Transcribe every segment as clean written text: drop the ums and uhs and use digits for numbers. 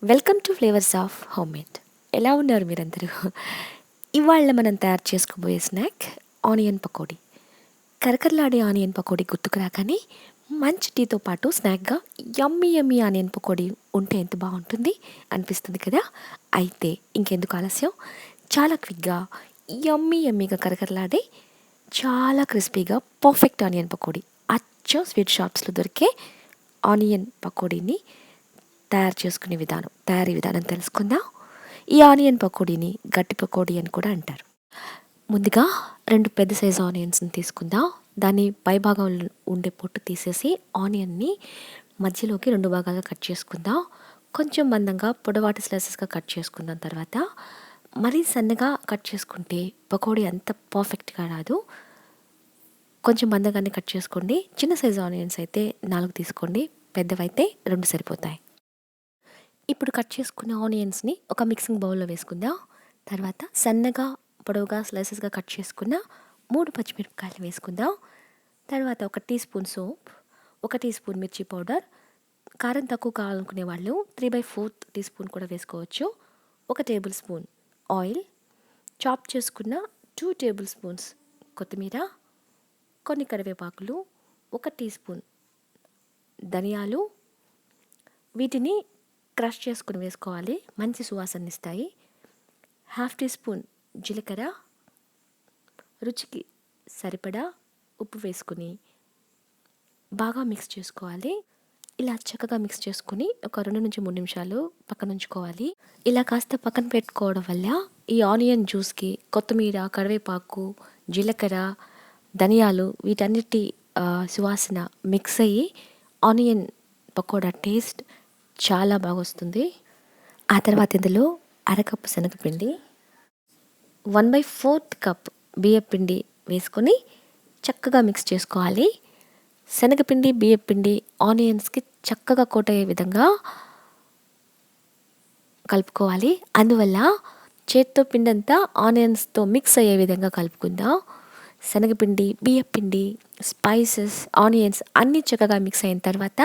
Welcome to flavours of home made. ఎలా ఉన్నారు మీరందరూ? ఇవాళ మనం తయారు చేసుకోబోయే స్నాక్ ఆనియన్ పకోడీ. కరకరలాడే ఆనియన్ పకోడీ గుర్తుకు రాగానే మంచి టీతో పాటు స్నాక్గా యమ్మీ యమ్మీ ఆనియన్ పకోడీ ఉంటే ఎంత బాగుంటుంది అనిపిస్తుంది కదా. అయితే ఇంకెందుకు ఆలస్యం, చాలా క్విక్గా యమ్మీ యమ్మీగా కరకరలాడే చాలా క్రిస్పీగా పర్ఫెక్ట్ ఆనియన్ పకోడీ, అచ్చం స్వీట్ షాప్స్లో దొరికే ఆనియన్ పకోడీని తయారీ విధానం తెలుసుకుందాం. ఈ ఆనియన్ పకోడీని గట్టి పకోడీ అని కూడా అంటారు. ముందుగా 2 పెద్ద సైజు ఆనియన్స్ని తీసుకుందాం. దాని పై భాగంలో ఉండే పొట్టు తీసేసి ఆనియన్ని మధ్యలోకి 2 భాగాలుగా కట్ చేసుకుందాం. కొంచెం మందంగా పొడవాటి స్లైసెస్గా కట్ చేసుకున్న తర్వాత మరీ సన్నగా కట్ చేసుకుంటే పకోడీ అంత పర్ఫెక్ట్గా రాదు. కొంచెం మందంగానే కట్ చేసుకోండి. చిన్న సైజు ఆనియన్స్ అయితే 4 తీసుకోండి, పెద్దవైతే 2 సరిపోతాయి. ఇప్పుడు కట్ చేసుకున్న ఆనియన్స్ని ఒక మిక్సింగ్ బౌల్లో వేసుకుందాం. తర్వాత సన్నగా పొడవుగా స్లైసెస్గా కట్ చేసుకున్న 3 పచ్చిమిరపకాయలు వేసుకుందాం. తర్వాత 1 టీ స్పూన్ సోప్, 1 టీ స్పూన్ మిర్చి పౌడర్, కారం తక్కువ కావాలనుకునే వాళ్ళు 3/4 టీ స్పూన్ కూడా వేసుకోవచ్చు. 1 టేబుల్ స్పూన్ ఆయిల్, చాప్ చేసుకున్న 2 టేబుల్ స్పూన్స్ కొత్తిమీర, కొన్ని కరివేపాకులు, 1 టీ స్పూన్ ధనియాలు, వీటిని క్రష్ చేసుకుని వేసుకోవాలి, మంచి సువాసన ఇస్తాయి. 1/2 టీ స్పూన్ జీలకర్ర, రుచికి సరిపడా ఉప్పు వేసుకుని బాగా మిక్స్ చేసుకోవాలి. ఇలా చక్కగా మిక్స్ చేసుకుని ఒక 2 నుంచి 3 నిమిషాలు పక్కన ఉంచుకోవాలి. ఇలా కాస్త పక్కన పెట్టుకోవడం వల్ల ఈ ఆనియన్ జ్యూస్కి కొత్తిమీర, కరివేపాకు, జీలకర్ర, ధనియాలు వీటన్నిటి సువాసన మిక్స్ అయ్యి ఆనియన్ పకోడా టేస్ట్ చాలా బాగా వస్తుంది. ఆ తర్వాత ఇందులో 1/2 కప్పు శనగపిండి, 1/4 కప్ బియ్యపిండి వేసుకొని చక్కగా మిక్స్ చేసుకోవాలి. శనగపిండి, బియ్యపిండి ఆనియన్స్కి చక్కగా కోట్ అయ్యే విధంగా కలుపుకోవాలి. అందువల్ల చేత్తో పిండి అంతా ఆనియన్స్తో మిక్స్ అయ్యే విధంగా కలుపుకుందాం. శనగపిండి, బియ్యపిండి, స్పైసెస్, ఆనియన్స్ అన్నీ చక్కగా మిక్స్ అయిన తర్వాత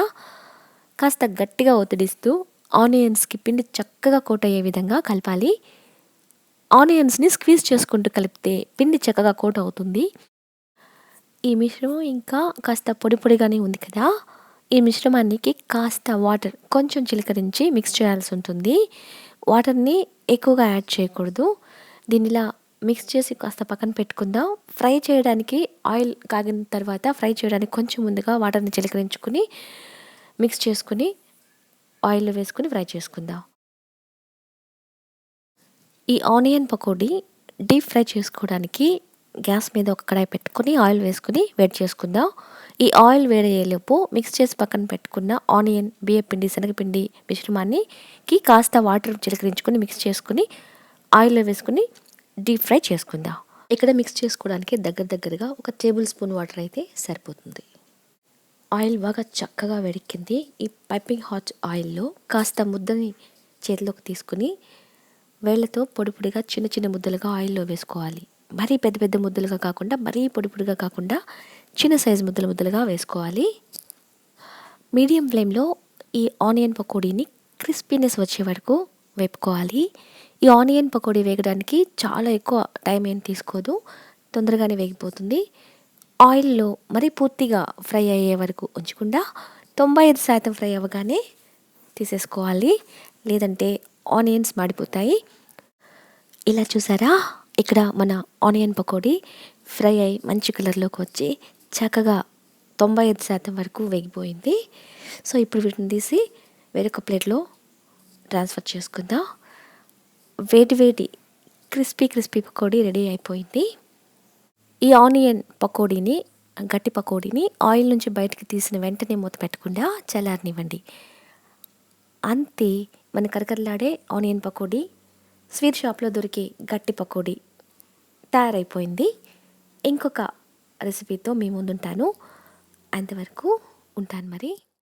కాస్త గట్టిగా ఒత్తిడిస్తూ ఆనియన్స్కి పిండి చక్కగా కోట్ అయ్యే విధంగా కలపాలి. ఆనియన్స్ని స్క్వీజ్ చేసుకుంటూ కలిపితే పిండి చక్కగా కోట్ అవుతుంది. ఈ మిశ్రమం ఇంకా కాస్త పొడి పొడిగానే ఉంది కదా, ఈ మిశ్రమానికి కాస్త వాటర్ కొంచెం చిలకరించి మిక్స్ చేయాల్సి ఉంటుంది. వాటర్ని ఎక్కువగా యాడ్ చేయకూడదు. దీనిలా మిక్స్ చేసి కాస్త పక్కన పెట్టుకుందాం. ఫ్రై చేయడానికి ఆయిల్ కాగిన తర్వాత ఫ్రై చేయడానికి కొంచెం ముందుగా వాటర్ని చిలకరించుకుని మిక్స్ చేసుకుని ఆయిల్లో వేసుకుని ఫ్రై చేసుకుందాం. ఈ ఆనియన్ పకోడీ డీప్ ఫ్రై చేసుకోవడానికి గ్యాస్ మీద ఒక కడాయి పెట్టుకుని ఆయిల్ వేసుకుని వేడి చేసుకుందాం. ఈ ఆయిల్ వేడయ్యేలోపు మిక్స్ చేసి పక్కన పెట్టుకున్న ఆనియన్, బియ్యపిండి, శనగపిండి మిశ్రమానికి కాస్త వాటర్ చిలకరించుకొని మిక్స్ చేసుకుని ఆయిల్లో వేసుకుని డీప్ ఫ్రై చేసుకుందాం. ఇక్కడ మిక్స్ చేసుకోవడానికి దగ్గరగా 1 టేబుల్ స్పూన్ వాటర్ అయితే సరిపోతుంది. ఆయిల్ బాగా చక్కగా వేడెక్కింది. ఈ పైపింగ్ హాట్ ఆయిల్లో కాస్త ముద్దని చేతిలోకి తీసుకుని వేళ్ళతో పొడిగా చిన్న ముద్దలుగా ఆయిల్లో వేసుకోవాలి. మరీ పెద్ద ముద్దలుగా కాకుండా, మరీ పొడిగా కాకుండా చిన్న సైజు ముద్దలుగా వేసుకోవాలి. మీడియం ఫ్లేమ్లో ఈ ఆనియన్ పకోడీని క్రిస్పీనెస్ వచ్చే వరకు వేపుకోవాలి. ఈ ఆనియన్ పకోడీ వేగడానికి చాలా ఎక్కువ టైం ఏం తీసుకోదు, తొందరగానే వేగిపోతుంది. ఆయిల్లో మరీ పూర్తిగా ఫ్రై అయ్యే వరకు ఉంచకుండా 95% ఫ్రై అవ్వగానే తీసేసుకోవాలి, లేదంటే ఆనియన్స్ మాడిపోతాయి. ఇలా చూసారా, ఇక్కడ మన ఆనియన్ పకోడీ ఫ్రై అయ్యి మంచి కలర్లోకి వచ్చి చక్కగా 95% వరకు వేగిపోయింది. సో ఇప్పుడు వీటిని తీసి వేరొక ప్లేట్లో ట్రాన్స్ఫర్ చేసుకుందాం. వేడి క్రిస్పీ పకోడీ రెడీ అయిపోయింది. ఈ ఆనియన్ పకోడీని, గట్టి పకోడీని ఆయిల్ నుంచి బయటకు తీసిన వెంటనే మూత పెట్టకుండా చల్లారనివ్వండి. అంతే, మన కరకరలాడే ఆనియన్ పకోడీ, స్వీట్ షాప్లో దొరికే గట్టి పకోడీ తయారైపోయింది. ఇంకొక రెసిపీతో మీ ముందుంటాను. అంతవరకు ఉంటాను మరి.